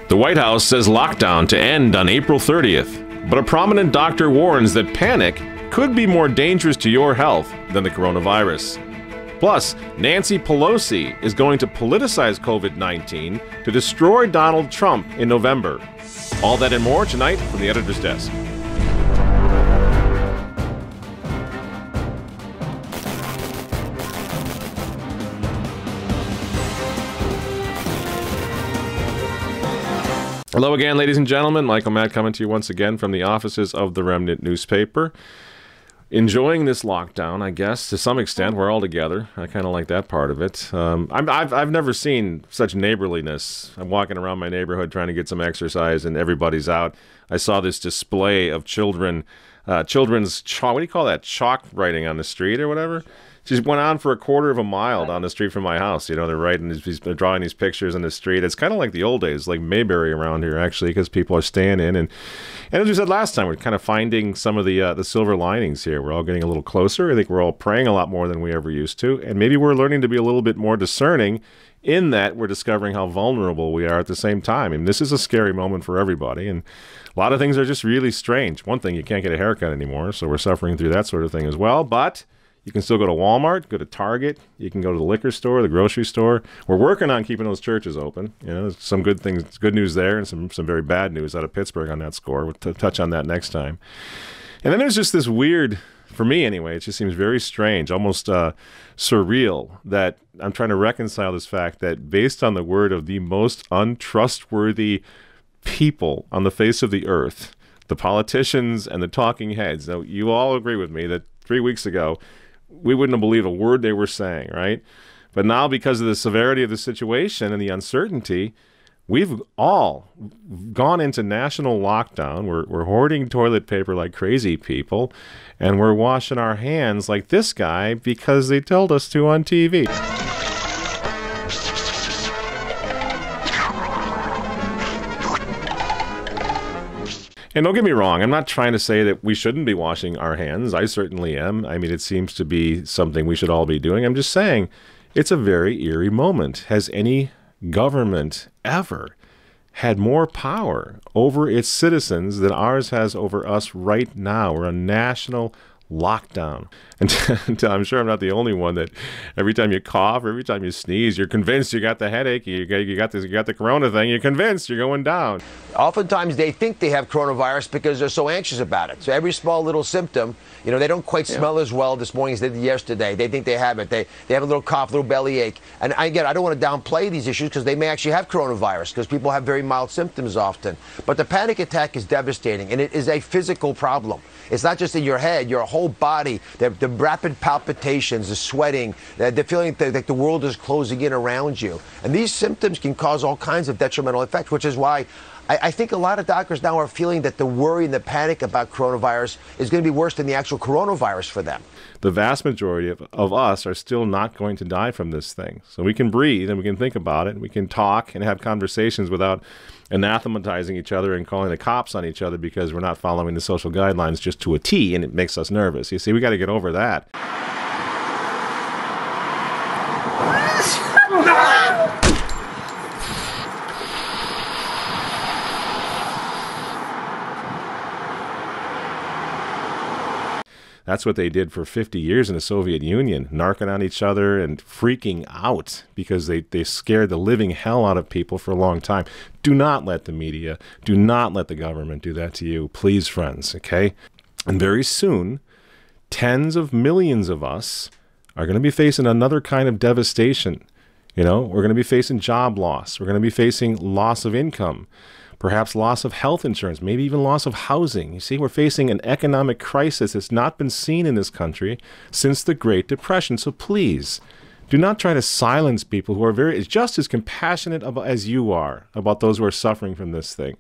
The White House says lockdown to end on April 30th, but a prominent doctor warns that panic could be more dangerous to your health than the coronavirus. Plus, Nancy Pelosi is going to politicize COVID-19 to destroy Donald Trump in November. All that and more tonight from the editor's desk. Hello again, ladies and gentlemen. Michael Matt coming to you once again from the offices of the Remnant newspaper. Enjoying this lockdown, I guess, to some extent. We're all together. I kind of like that part of it. I've never seen such neighborliness. I'm walking around my neighborhood trying to get some exercise, and everybody's out. I saw this display of children's chalk. What do you call that? Chalk writing on the street or whatever. She went on for a quarter of a mile down the street from my house. You know, they're drawing these pictures in the street. It's kind of like the old days, like Mayberry around here, actually, because people are staying in. And as we said last time, we're kind of finding some of the silver linings here. We're all getting a little closer. I think we're all praying a lot more than we ever used to. And maybe we're learning to be a little bit more discerning in that we're discovering how vulnerable we are at the same time. And this is a scary moment for everybody. And a lot of things are just really strange. One thing, you can't get a haircut anymore, so we're suffering through that sort of thing as well. But you can still go to Walmart, go to Target, you can go to the liquor store, the grocery store. We're working on keeping those churches open. You know, there's some good things, good news there, and some very bad news out of Pittsburgh on that score. We'll touch on that next time. And then there's just this weird, for me anyway, it just seems very strange, almost surreal, that I'm trying to reconcile this fact that based on the word of the most untrustworthy people on the face of the earth, the politicians and the talking heads. Now, you all agree with me that 3 weeks ago, we wouldn't have believed a word they were saying, right? But now, because of the severity of the situation and the uncertainty, we've all gone into national lockdown. We're hoarding toilet paper like crazy people, and we're washing our hands like this guy because they told us to on TV. And don't get me wrong, I'm not trying to say that we shouldn't be washing our hands. I certainly am. I mean, it seems to be something we should all be doing. I'm just saying it's a very eerie moment. Has any government ever had more power over its citizens than ours has over us right now? We're a national lockdown. And I'm sure I'm not the only one that every time you cough, or every time you sneeze, you're convinced you got the headache, you got the corona thing, you're convinced you're going down. Oftentimes they think they have coronavirus because they're so anxious about it. So every small little symptom, you know, they don't quite smell as well this morning as they did yesterday. They think they have it. They have a little cough, a little belly ache. And I don't want to downplay these issues because they may actually have coronavirus because people have very mild symptoms often. But the panic attack is devastating, and it is a physical problem. It's not just in your head, your whole body, the rapid palpitations, the sweating, the feeling that the world is closing in around you. And these symptoms can cause all kinds of detrimental effects, which is why I think a lot of doctors now are feeling that the worry and the panic about coronavirus is going to be worse than the actual coronavirus for them. The vast majority of us are still not going to die from this thing. So we can breathe and we can think about it. And we can talk and have conversations without anathematizing each other and calling the cops on each other because we're not following the social guidelines just to a T, and it makes us nervous. You see, we got to get over that. That's what they did for 50 years in the Soviet Union, narking on each other and freaking out because they scared the living hell out of people for a long time. Do not let the media, do not let the government do that to you. Please, friends, okay? And very soon, tens of millions of us are going to be facing another kind of devastation. You know, we're going to be facing job loss. We're going to be facing loss of income. Perhaps loss of health insurance, maybe even loss of housing. You see, we're facing an economic crisis that's not been seen in this country since the Great Depression. So please, do not try to silence people who are just as compassionate as you are about those who are suffering from this thing.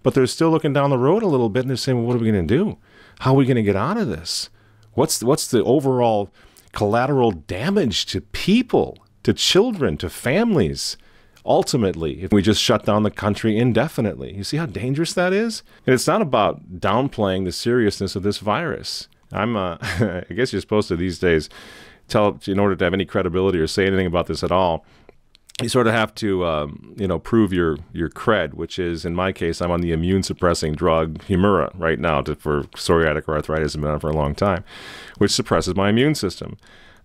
But they're still looking down the road a little bit and they're saying, well, what are we going to do? How are we going to get out of this? What's the overall collateral damage to people, to children, to families? Ultimately, if we just shut down the country indefinitely. You see how dangerous that is? And it's not about downplaying the seriousness of this virus. I guess you're supposed to these days in order to have any credibility or say anything about this at all, you sort of have to, prove your cred, which is, in my case, I'm on the immune-suppressing drug Humira right now for psoriatic arthritis. I've been on for a long time, which suppresses my immune system.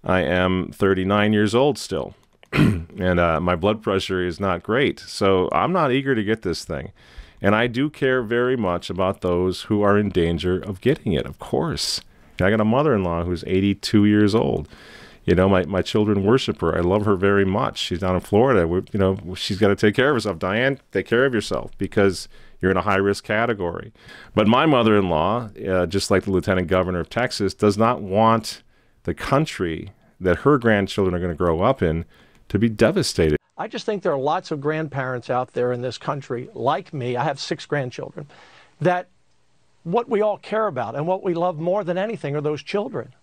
I am 39 years old still, and my blood pressure is not great, so I'm not eager to get this thing. And I do care very much about those who are in danger of getting it, of course. I got a mother-in-law who's 82 years old. My children worship her. I love her very much. She's down in Florida. She's got to take care of herself. Diane, take care of yourself because you're in a high-risk category. But my mother-in-law, just like the lieutenant governor of Texas, does not want the country that her grandchildren are going to grow up in to be devastated. I just think there are lots of grandparents out there in this country, like me, I have 6 grandchildren, that what we all care about and what we love more than anything are those children.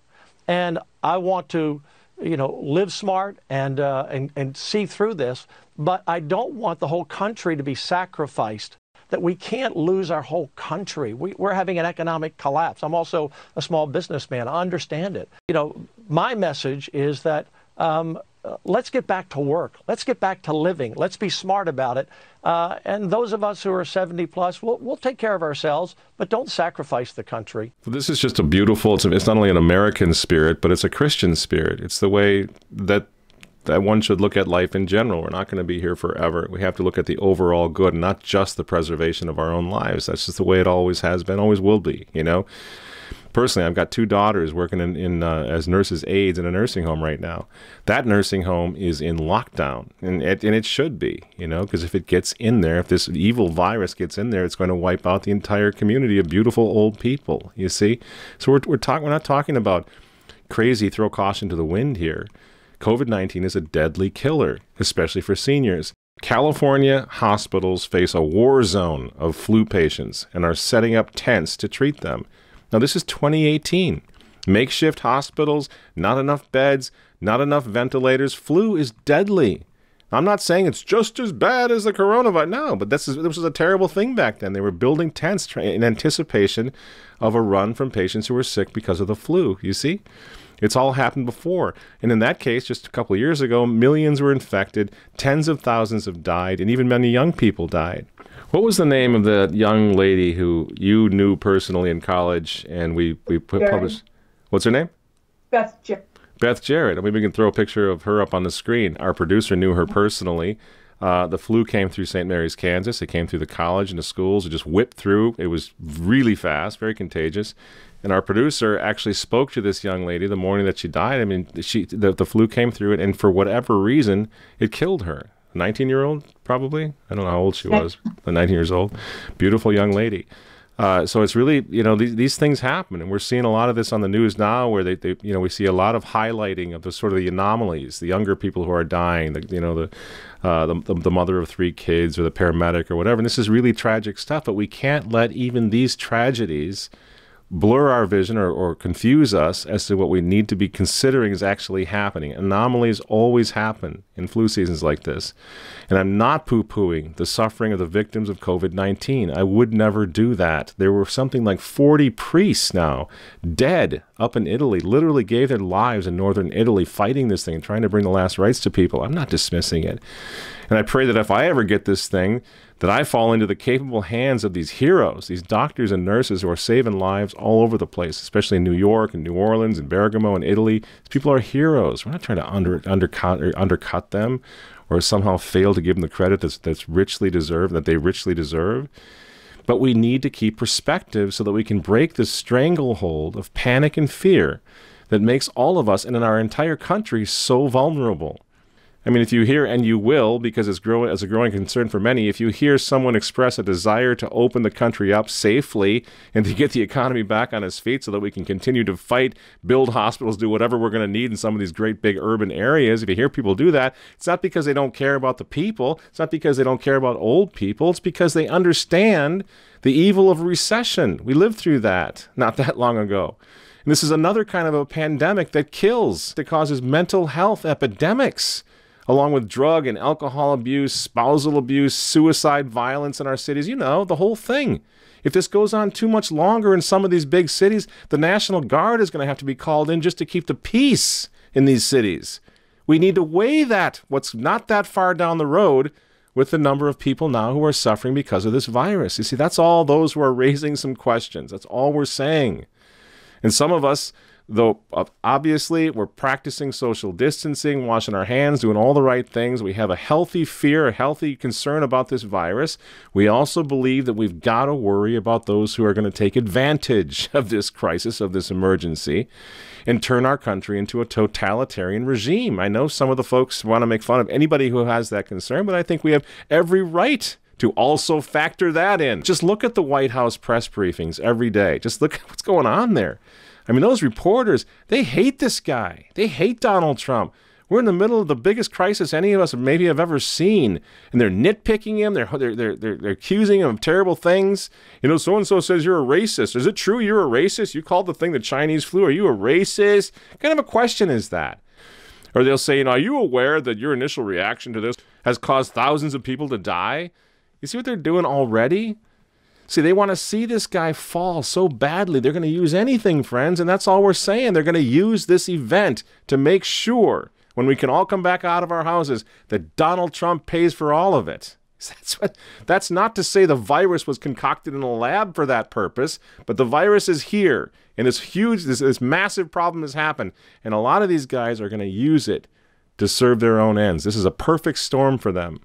And I want to, live smart and see through this, but I don't want the whole country to be sacrificed, that we can't lose our whole country. We're having an economic collapse. I'm also a small businessman. I understand it. My message is that let's get back to work. Let's get back to living. Let's be smart about it. And those of us who are 70 plus, we'll take care of ourselves, but don't sacrifice the country. This is just a beautiful, it's not only an American spirit, but it's a Christian spirit. It's the way that one should look at life in general. We're not going to be here forever. We have to look at the overall good, not just the preservation of our own lives. That's just the way it always has been, always will be, Personally, I've got 2 daughters working as nurses' aides in a nursing home right now. That nursing home is in lockdown, and it should be, because if it gets in there, if this evil virus gets in there, it's going to wipe out the entire community of beautiful old people, you see? So we're not talking about crazy throw caution to the wind here. COVID-19 is a deadly killer, especially for seniors. California hospitals face a war zone of flu patients and are setting up tents to treat them. Now, this is 2018. Makeshift hospitals, not enough beds, not enough ventilators. Flu is deadly. I'm not saying it's just as bad as the coronavirus. No, but this was a terrible thing back then. They were building tents in anticipation of a run from patients who were sick because of the flu. You see? It's all happened before. And in that case, just a couple of years ago, millions were infected, tens of thousands have died, and even many young people died. What was the name of the young lady who you knew personally in college and we published? What's her name? Beth Jarrett. Beth Jarrett. I mean, we can throw a picture of her up on the screen. Our producer knew her personally. The flu came through St. Mary's, Kansas. It came through the college and the schools. It just whipped through. It was really fast, very contagious. And our producer actually spoke to this young lady the morning that she died. I mean, the flu came through it, and for whatever reason, it killed her. 19-year-old, probably. I don't know how old she was. 19 years old. Beautiful young lady. So it's really, these things happen, and we're seeing a lot of this on the news now, where we see a lot of highlighting of the sort of the anomalies, the younger people who are dying, the mother of 3 kids, or the paramedic, or whatever. And this is really tragic stuff, but we can't let even these tragedies blur our vision or confuse us as to what we need to be considering is actually happening. Anomalies always happen in flu seasons like this. And I'm not poo-pooing the suffering of the victims of COVID-19. I would never do that. There were something like 40 priests now dead up in Italy, literally gave their lives in northern Italy fighting this thing and trying to bring the last rites to people. I'm not dismissing it. And I pray that if I ever get this thing, that I fall into the capable hands of these heroes, these doctors and nurses who are saving lives all over the place, especially in New York and New Orleans and Bergamo and Italy. These people are heroes. We're not trying to undercut them or somehow fail to give them the credit that's richly deserved, that they richly deserve. But we need to keep perspective so that we can break this stranglehold of panic and fear that makes all of us and in our entire country so vulnerable. I mean, if you hear, and you will, because it's growing as a growing concern for many, if you hear someone express a desire to open the country up safely and to get the economy back on its feet so that we can continue to fight, build hospitals, do whatever we're going to need in some of these great big urban areas, if you hear people do that, it's not because they don't care about the people. It's not because they don't care about old people. It's because they understand the evil of recession. We lived through that not that long ago. And this is another kind of a pandemic that kills, that causes mental health epidemics, along with drug and alcohol abuse, spousal abuse, suicide, violence in our cities, the whole thing. If this goes on too much longer in some of these big cities, the National Guard is going to have to be called in just to keep the peace in these cities. We need to weigh that, what's not that far down the road, with the number of people now who are suffering because of this virus. You see, that's all those who are raising some questions. That's all we're saying. And some of us, though obviously we're practicing social distancing, washing our hands, doing all the right things. We have a healthy fear, a healthy concern about this virus. We also believe that we've got to worry about those who are going to take advantage of this crisis, of this emergency, and turn our country into a totalitarian regime. I know some of the folks want to make fun of anybody who has that concern, but I think we have every right to also factor that in. Just look at the White House press briefings every day. Just look at what's going on there. I mean, those reporters, they hate this guy. They hate Donald Trump. We're in the middle of the biggest crisis any of us maybe have ever seen, and they're nitpicking him. They're accusing him of terrible things. You know, so-and-so says you're a racist. Is it true you're a racist? You called the thing the Chinese flu. Are you a racist? What kind of a question is that? Or they'll say, are you aware that your initial reaction to this has caused thousands of people to die? You see what they're doing already? See, they want to see this guy fall so badly. They're going to use anything, friends, and that's all we're saying. They're going to use this event to make sure, when we can all come back out of our houses, that Donald Trump pays for all of it. That's not to say the virus was concocted in a lab for that purpose, but the virus is here, and this huge, this massive problem has happened, and a lot of these guys are going to use it to serve their own ends. This is a perfect storm for them.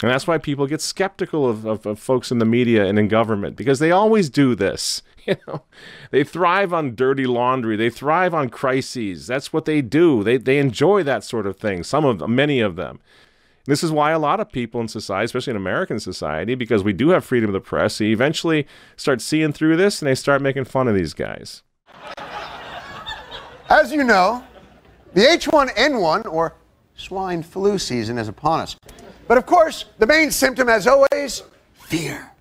And that's why people get skeptical of folks in the media and in government, because they always do this. You know, they thrive on dirty laundry. They thrive on crises. That's what they do. They enjoy that sort of thing. Many of them. This is why a lot of people in society, especially in American society, because we do have freedom of the press, they eventually start seeing through this and they start making fun of these guys. As you know, the H1N1 or swine flu season is upon us. But of course, the main symptom, as always, fear.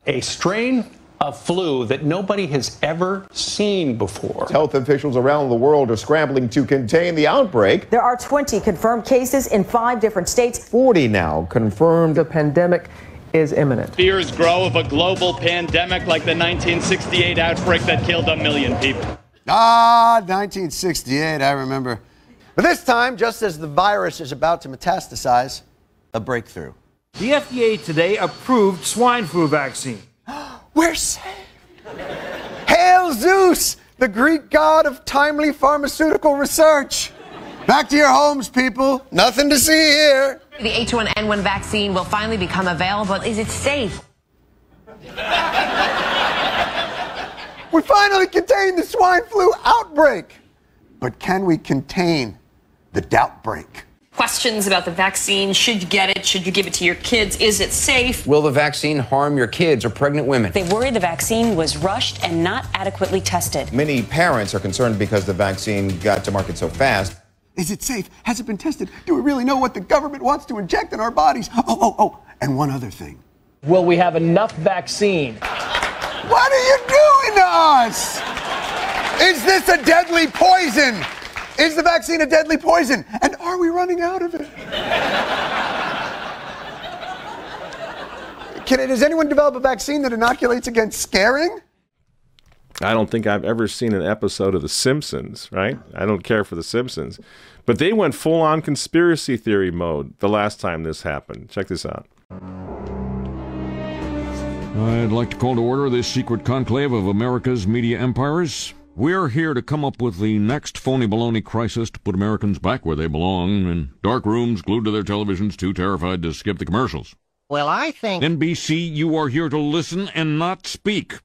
A strain of flu that nobody has ever seen before. Health officials around the world are scrambling to contain the outbreak. There are 20 confirmed cases in 5 different states. 40 now confirmed. The pandemic is imminent. Fears grow of a global pandemic like the 1968 outbreak that killed 1 million people. 1968, I remember. But this time, just as the virus is about to metastasize, a breakthrough. The FDA today approved swine flu vaccine. We're safe. Hail Zeus, the Greek god of timely pharmaceutical research. Back to your homes, people. Nothing to see here. The H1N1 vaccine will finally become available. Is it safe? We finally contained the swine flu outbreak. But can we contain the doubtbreak? Questions about the vaccine. Should you get it? Should you give it to your kids? Is it safe? Will the vaccine harm your kids or pregnant women? They worry the vaccine was rushed and not adequately tested. Many parents are concerned because the vaccine got to market so fast. Is it safe? Has it been tested? Do we really know what the government wants to inject in our bodies? Oh, and one other thing. Will we have enough vaccine? What are you doing to us? Is this a deadly poison? Is the vaccine a deadly poison? And are we running out of it? Does anyone develop a vaccine that inoculates against scaring? I don't think I've ever seen an episode of The Simpsons, right? I don't care for The Simpsons. But they went full-on conspiracy theory mode the last time this happened. Check this out. I'd like to call to order this secret conclave of America's media empires. We're here to come up with the next phony baloney crisis to put Americans back where they belong, in dark rooms glued to their televisions, too terrified to skip the commercials. Well, I think... NBC, you are here to listen and not speak.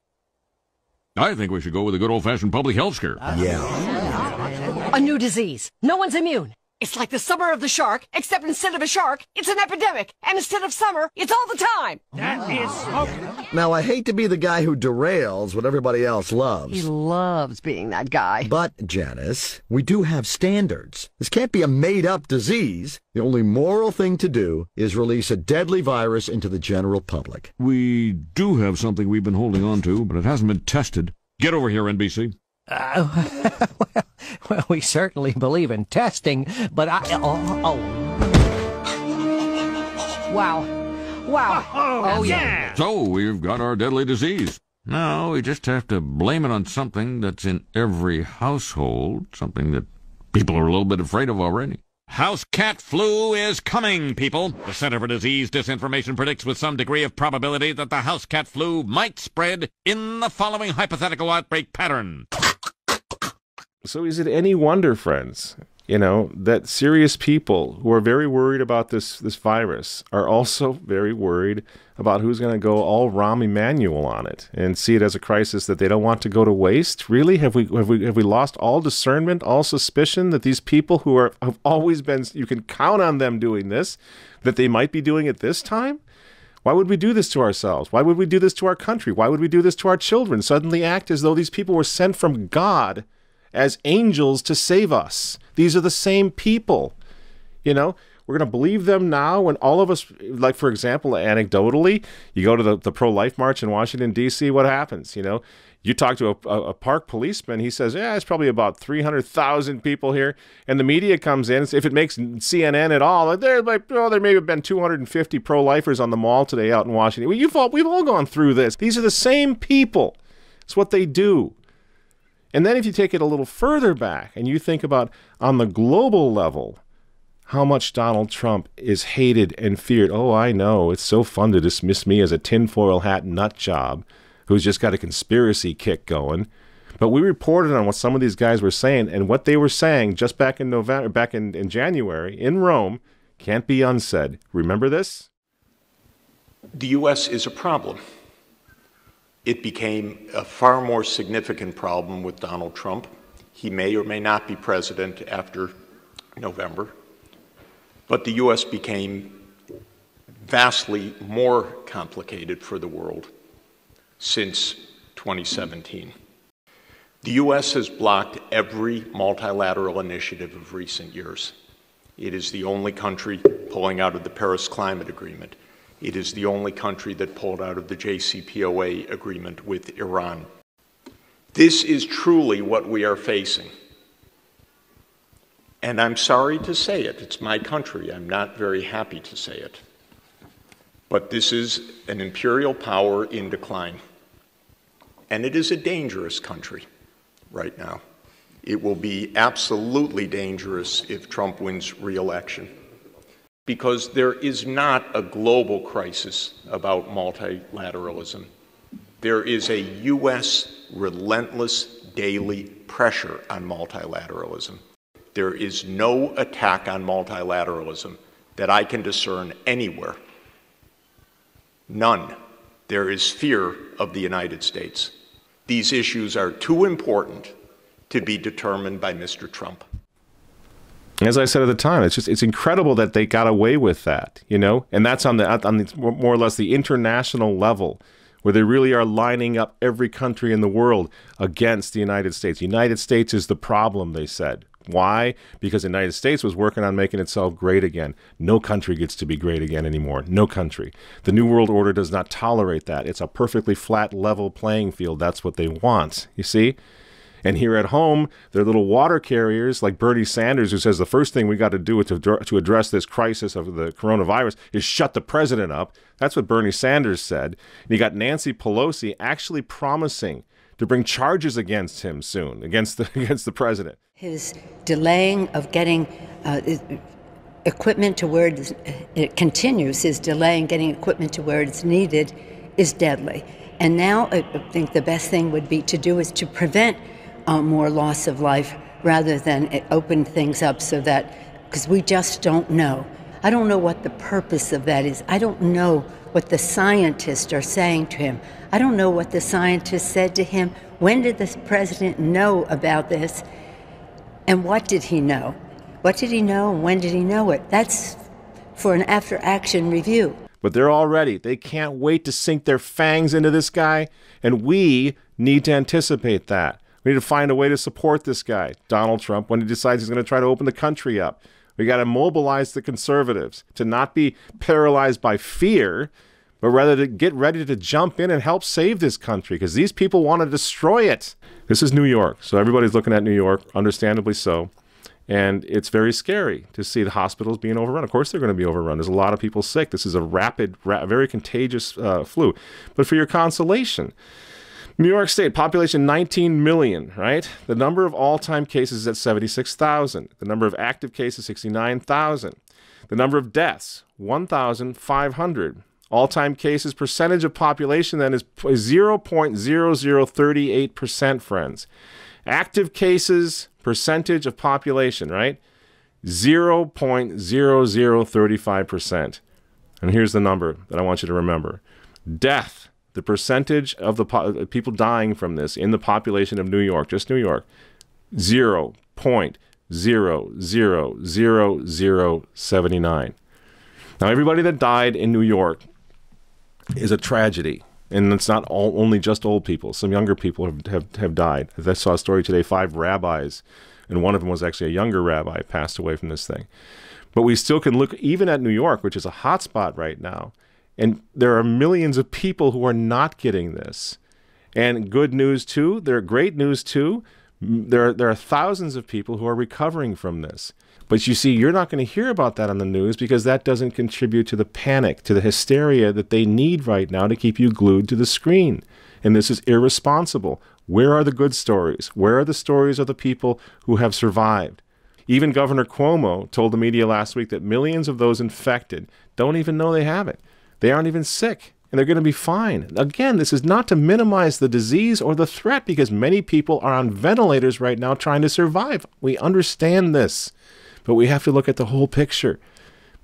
I think we should go with a good old-fashioned public health scare. Yeah. A new disease. No one's immune. It's like the summer of the shark, except instead of a shark, it's an epidemic. And instead of summer, it's all the time. That is so... Now, I hate to be the guy who derails what everybody else loves. He loves being that guy. But, Janice, we do have standards. This can't be a made-up disease. The only moral thing to do is release a deadly virus into the general public. We do have something we've been holding on to, but it hasn't been tested. Get over here, NBC. Well, we certainly believe in testing, but Wow. Oh, yeah. So, we've got our deadly disease. Now, we just have to blame it on something that's in every household, something that people are a little bit afraid of already. House cat flu is coming, people. The Center for Disease Disinformation predicts with some degree of probability that the house cat flu might spread in the following hypothetical outbreak pattern. So is it any wonder, friends, that serious people who are very worried about this virus are also very worried about who's going to go all Rahm Emanuel on it and see it as a crisis that they don't want to go to waste? Really? Have we lost all discernment, all suspicion that these people who have always been, you can count on them doing this, that they might be doing it this time? Why would we do this to ourselves? Why would we do this to our country? Why would we do this to our children? Suddenly act as though these people were sent from God as angels to save us. These are the same people. We're going to believe them now when all of us, like, for example, anecdotally, you go to the pro-life march in Washington, D.C., what happens? You talk to a park policeman, he says, it's probably about 300,000 people here. And the media comes in, if it makes CNN at all, there may have been 250 pro-lifers on the mall today out in Washington. Well, we've all gone through this. These are the same people. It's what they do. And then if you take it a little further back and you think about on the global level how much Donald Trump is hated and feared. Oh, I know. It's so fun to dismiss me as a tinfoil hat nut job who's just got a conspiracy kick going. But we reported on what some of these guys were saying, and what they were saying just back in November, back in January in Rome can't be unsaid. Remember this? The U.S. is a problem. It became a far more significant problem with Donald Trump. He may or may not be president after November, but the U.S. became vastly more complicated for the world since 2017. The U.S. has blocked every multilateral initiative of recent years. It is the only country pulling out of the Paris Climate Agreement. It is the only country that pulled out of the JCPOA agreement with Iran. This is truly what we are facing. And I'm sorry to say it. It's my country. I'm not very happy to say it. But this is an imperial power in decline. And it is a dangerous country right now. It will be absolutely dangerous if Trump wins re-election, because there is not a global crisis about multilateralism. There is a U.S. relentless daily pressure on multilateralism. There is no attack on multilateralism that I can discern anywhere. None. There is fear of the United States. These issues are too important to be determined by Mr. Trump. As I said at the time, it's incredible that they got away with that, and that's on the more or less the international level, where they really are lining up every country in the world against the United States. The United States is the problem, they said. Why? Because the United States was working on making itself great again. No country gets to be great again anymore. No country. The New World Order does not tolerate that. It's a perfectly flat, level playing field. That's what they want, you see? And here at home, they're little water carriers like Bernie Sanders, who says the first thing we got to do to address this crisis of the coronavirus is shut the president up. That's what Bernie Sanders said. And you got Nancy Pelosi actually promising to bring charges against him soon, against the president. His delaying of getting equipment to where it continues, his delay in getting equipment to where it's needed is deadly. And now I think the best thing would be to do is to prevent more loss of life rather than open things up so that, because we just don't know. I don't know what the purpose of that is. I don't know what the scientists are saying to him. I don't know what the scientists said to him. When did the president know about this? And what did he know? What did he know and when did he know it? That's for an after-action review. But they're all ready. They can't wait to sink their fangs into this guy, and we need to anticipate that. We need to find a way to support this guy, Donald Trump, when he decides he's going to try to open the country up. We got to mobilize the conservatives to not be paralyzed by fear, but rather to get ready to jump in and help save this country, because these people want to destroy it. This is New York, so everybody's looking at New York, understandably so. And it's very scary to see the hospitals being overrun. Of course they're going to be overrun. There's a lot of people sick. This is a very contagious flu. But for your consolation, New York State, population 19 million, right? The number of all-time cases is at 76,000. The number of active cases, 69,000. The number of deaths, 1,500. All-time cases, percentage of population then is 0.0038%, friends. Active cases, percentage of population, right? 0.0035%. And here's the number that I want you to remember. Death. The percentage of the people dying from this in the population of New York, just New York, 0.000079. Now, everybody that died in New York is a tragedy. And it's not only just old people. Some younger people have died. As I saw a story today, 5 rabbis, and one of them was actually a younger rabbi, passed away from this thing. But we still can look even at New York, which is a hot spot right now, and there are millions of people who are not getting this. And good news, too. There are great news, too. There are thousands of people who are recovering from this. But you see, you're not going to hear about that on the news because that doesn't contribute to the panic, to the hysteria that they need right now to keep you glued to the screen. And this is irresponsible. Where are the good stories? Where are the stories of the people who have survived? Even Governor Cuomo told the media last week that millions of those infected don't even know they have it. They aren't even sick, and they're going to be fine. Again, this is not to minimize the disease or the threat because many people are on ventilators right now trying to survive. We understand this, but we have to look at the whole picture.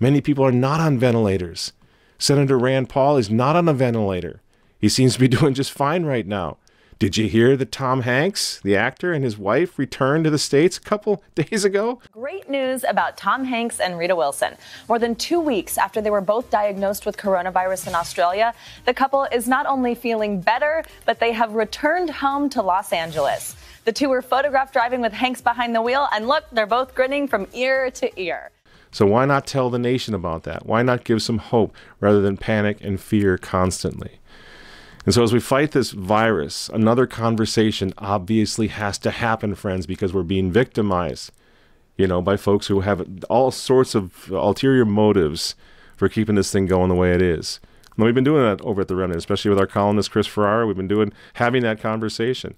Many people are not on ventilators. Senator Rand Paul is not on a ventilator. He seems to be doing just fine right now. Did you hear that Tom Hanks, the actor, and his wife returned to the States a couple days ago? Great news about Tom Hanks and Rita Wilson. More than 2 weeks after they were both diagnosed with coronavirus in Australia, the couple is not only feeling better, but they have returned home to Los Angeles. The two were photographed driving with Hanks behind the wheel, and look, they're both grinning from ear to ear. So why not tell the nation about that? Why not give some hope rather than panic and fear constantly? And so as we fight this virus, another conversation obviously has to happen, friends, because we're being victimized, by folks who have all sorts of ulterior motives for keeping this thing going the way it is. And we've been doing that over at The Remnant, especially with our columnist, Chris Ferrara. We've been having that conversation.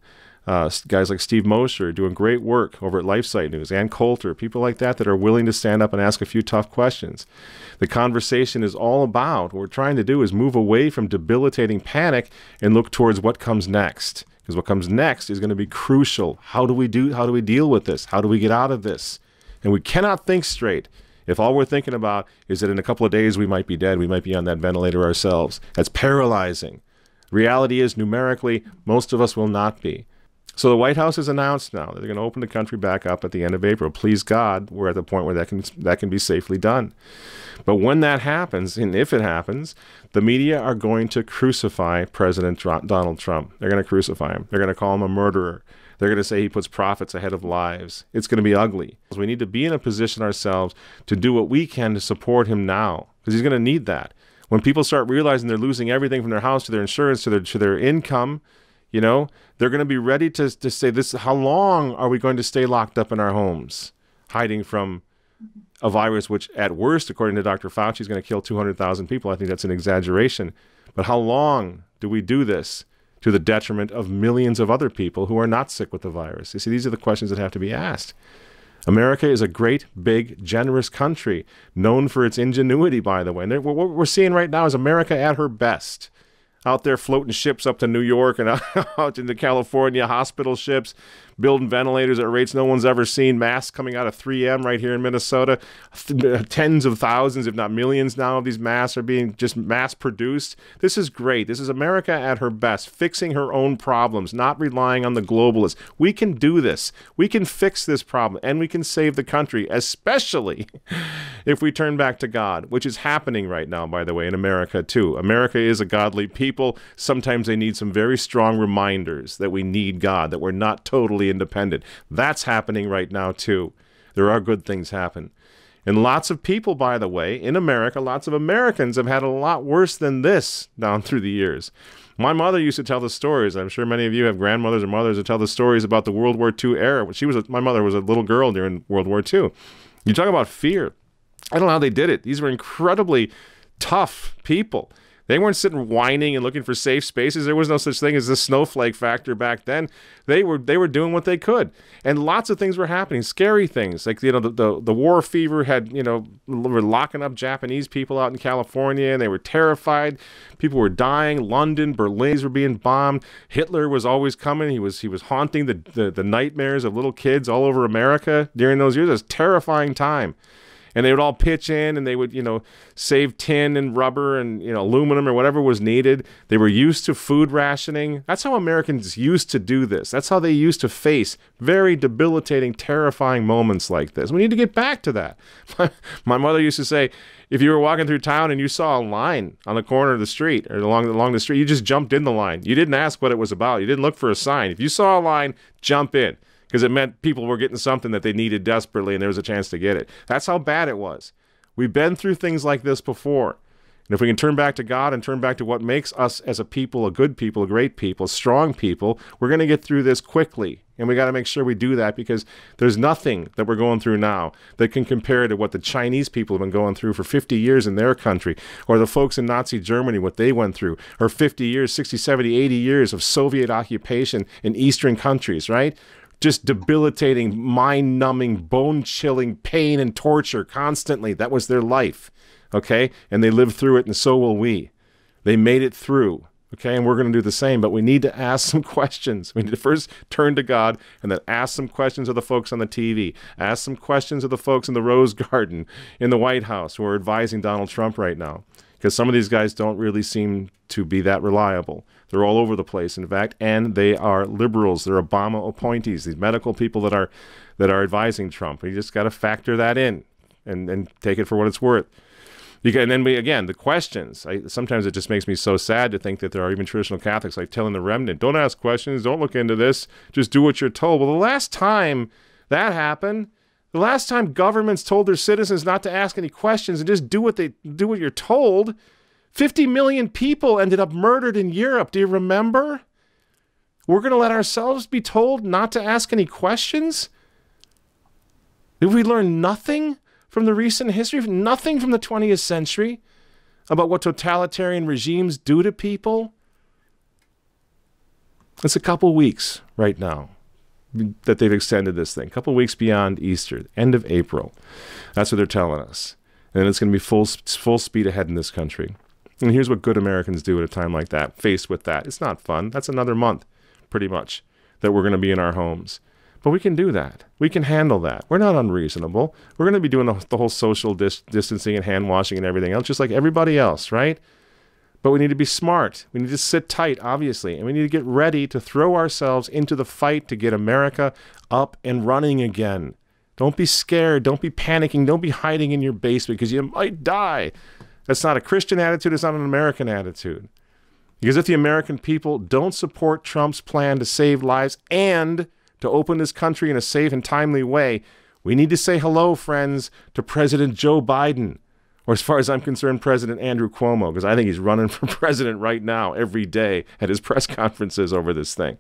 Guys like Steve Mosher doing great work over at LifeSite News, Ann Coulter, people like that are willing to stand up and ask a few tough questions. The conversation is all about, what we're trying to do is move away from debilitating panic and look towards what comes next. Because what comes next is going to be crucial. How do we deal with this? How do we get out of this? And we cannot think straight if all we're thinking about is that in a couple of days we might be dead, we might be on that ventilator ourselves. That's paralyzing. Reality is, numerically, most of us will not be. So the White House has announced now that they're going to open the country back up at the end of April. Please God, we're at the point where that can be safely done. But when that happens, and if it happens, the media are going to crucify President Donald Trump. They're going to crucify him. They're going to call him a murderer. They're going to say he puts profits ahead of lives. It's going to be ugly. We need to be in a position ourselves to do what we can to support him now, because he's going to need that. When people start realizing they're losing everything from their house to their insurance to their income, they're going to be ready to say, how long are we going to stay locked up in our homes, hiding from a virus which, at worst, according to Dr. Fauci, is going to kill 200,000 people? I think that's an exaggeration. But how long do we do this to the detriment of millions of other people who are not sick with the virus? You see, these are the questions that have to be asked. America is a great, big, generous country, known for its ingenuity, by the way. And what we're seeing right now is America at her best. Out there floating ships up to New York and out into California, hospital ships, building ventilators at rates no one's ever seen, masks coming out of 3M right here in Minnesota. Tens of thousands, if not millions now of these masks are being just mass produced. This is great. This is America at her best, fixing her own problems, not relying on the globalists. We can do this. We can fix this problem, and we can save the country, especially if we turn back to God, which is happening right now, by the way, in America too. America is a godly people. Sometimes they need some very strong reminders that we need God, that we're not totally independent. That's happening right now too. There are good things happen. And lots of people, by the way, in America, lots of Americans have had a lot worse than this down through the years. My mother used to tell the stories. I'm sure many of you have grandmothers or mothers that tell the stories about the World War II era. My mother was a little girl during World War II. You talk about fear. I don't know how they did it. These were incredibly tough people. They weren't sitting whining and looking for safe spaces. There was no such thing as the snowflake factor back then. They were doing what they could. And lots of things were happening, scary things. Like, the war fever had, were locking up Japanese people out in California, and they were terrified. People were dying. London, Berlin were being bombed. Hitler was always coming. He was haunting the nightmares of little kids all over America during those years. It was a terrifying time. And they would all pitch in, and they would, save tin and rubber and, aluminum or whatever was needed. They were used to food rationing. That's how Americans used to do this. That's how they used to face very debilitating, terrifying moments like this. We need to get back to that. My mother used to say, if you were walking through town and you saw a line on the corner of the street or along the street, you just jumped in the line. You didn't ask what it was about. You didn't look for a sign. If you saw a line, jump in. Because it meant people were getting something that they needed desperately, and there was a chance to get it. That's how bad it was. We've been through things like this before. And if we can turn back to God and turn back to what makes us as a people, a good people, a great people, a strong people, we're going to get through this quickly. And we got to make sure we do that, because there's nothing that we're going through now that can compare to what the Chinese people have been going through for 50 years in their country, or the folks in Nazi Germany, what they went through, or 50 years, 60, 70, 80 years of Soviet occupation in Eastern countries, right? Just debilitating, mind-numbing, bone-chilling pain and torture constantly. That was their life, okay? And they lived through it, and so will we. They made it through, okay? And we're going to do the same, but we need to ask some questions. We need to first turn to God and then ask some questions of the folks on the TV. Ask some questions of the folks in the Rose Garden, in the White House, who are advising Donald Trump right now. Because some of these guys don't really seem to be that reliable. They're all over the place, in fact, and they are liberals. They're Obama appointees, these medical people that are advising Trump. You just got to factor that in and take it for what it's worth. And then the questions. Sometimes it just makes me so sad to think that there are even traditional Catholics like telling the remnant, don't ask questions, don't look into this, just do what you're told. Well, the last time that happened, the last time governments told their citizens not to ask any questions and just do what you're told, 50 million people ended up murdered in Europe. Do you remember? We're going to let ourselves be told not to ask any questions? Did we learn nothing from the recent history, nothing from the 20th century about what totalitarian regimes do to people? It's a couple weeks right now that they've extended this thing. A couple weeks beyond Easter, end of April. That's what they're telling us. And it's going to be full speed ahead in this country. And here's what good Americans do at a time like that, faced with that. It's not fun. That's another month, pretty much, that we're going to be in our homes. But we can do that. We can handle that. We're not unreasonable. We're going to be doing the whole social distancing and hand washing and everything else, just like everybody else, right? But we need to be smart. We need to sit tight, obviously. And we need to get ready to throw ourselves into the fight to get America up and running again. Don't be scared. Don't be panicking. Don't be hiding in your basement because you might die. That's not a Christian attitude. It's not an American attitude. Because if the American people don't support Trump's plan to save lives and to open this country in a safe and timely way, we need to say hello, friends, to President Joe Biden. Or as far as I'm concerned, President Andrew Cuomo, because I think he's running for president right now every day at his press conferences over this thing.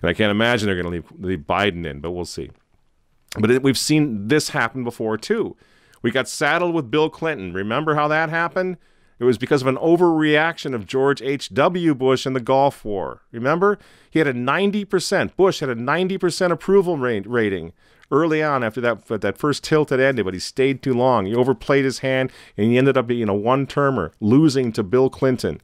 And I can't imagine they're going to leave Biden in, but we'll see. But we've seen this happen before, too. We got saddled with Bill Clinton. Remember how that happened? It was because of an overreaction of George H.W. Bush in the Gulf War. Remember? Bush had a 90% approval rating early on after that first tilt had ended, but he stayed too long. He overplayed his hand, and he ended up being a one-termer, losing to Bill Clinton.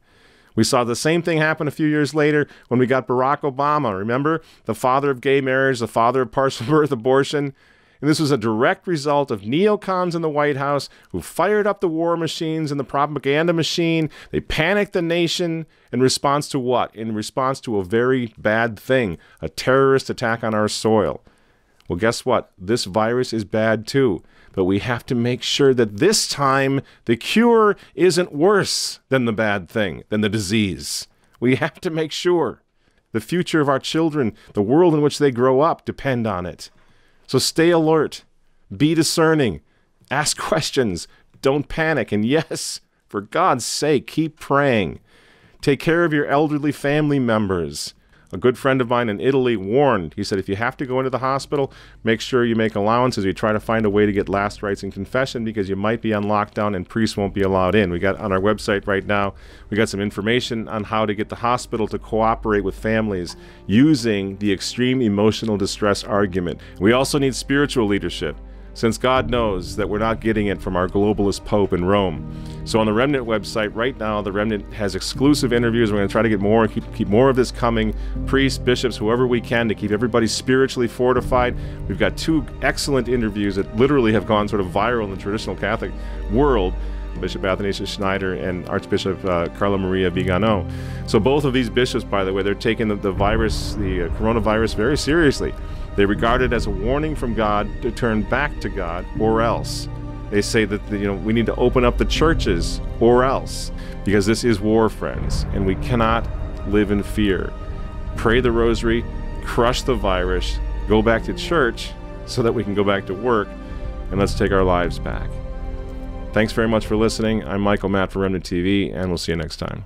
We saw the same thing happen a few years later when we got Barack Obama. Remember? The father of gay marriage, the father of partial birth abortion. And this was a direct result of neocons in the White House who fired up the war machines and the propaganda machine. They panicked the nation in response to what? In response to a very bad thing, a terrorist attack on our soil. Well, guess what? This virus is bad too. But we have to make sure that this time the cure isn't worse than the bad thing, than the disease. We have to make sure the future of our children, the world in which they grow up, depend on it. So stay alert, be discerning, ask questions, don't panic, and yes, for God's sake, keep praying. Take care of your elderly family members. A good friend of mine in Italy warned. He said, if you have to go into the hospital, make sure you make allowances. You try to find a way to get last rites and confession because you might be on lockdown and priests won't be allowed in. We got on our website right now, we got some information on how to get the hospital to cooperate with families using the extreme emotional distress argument. We also need spiritual leadership, since God knows that we're not getting it from our globalist Pope in Rome. So on the Remnant website right now, the Remnant has exclusive interviews. We're going to try to get more, keep more of this coming. Priests, bishops, whoever we can, to keep everybody spiritually fortified. We've got 2 excellent interviews that literally have gone sort of viral in the traditional Catholic world. Bishop Athanasius Schneider and Archbishop Carla Maria Vigano. So both of these bishops, by the way, they're taking the coronavirus very seriously. They regard it as a warning from God to turn back to God, or else. They say that we need to open up the churches, or else, because this is war, friends, and we cannot live in fear. Pray the rosary, crush the virus, go back to church so that we can go back to work, and let's take our lives back. Thanks very much for listening. I'm Michael Matt for Remnant TV, and we'll see you next time.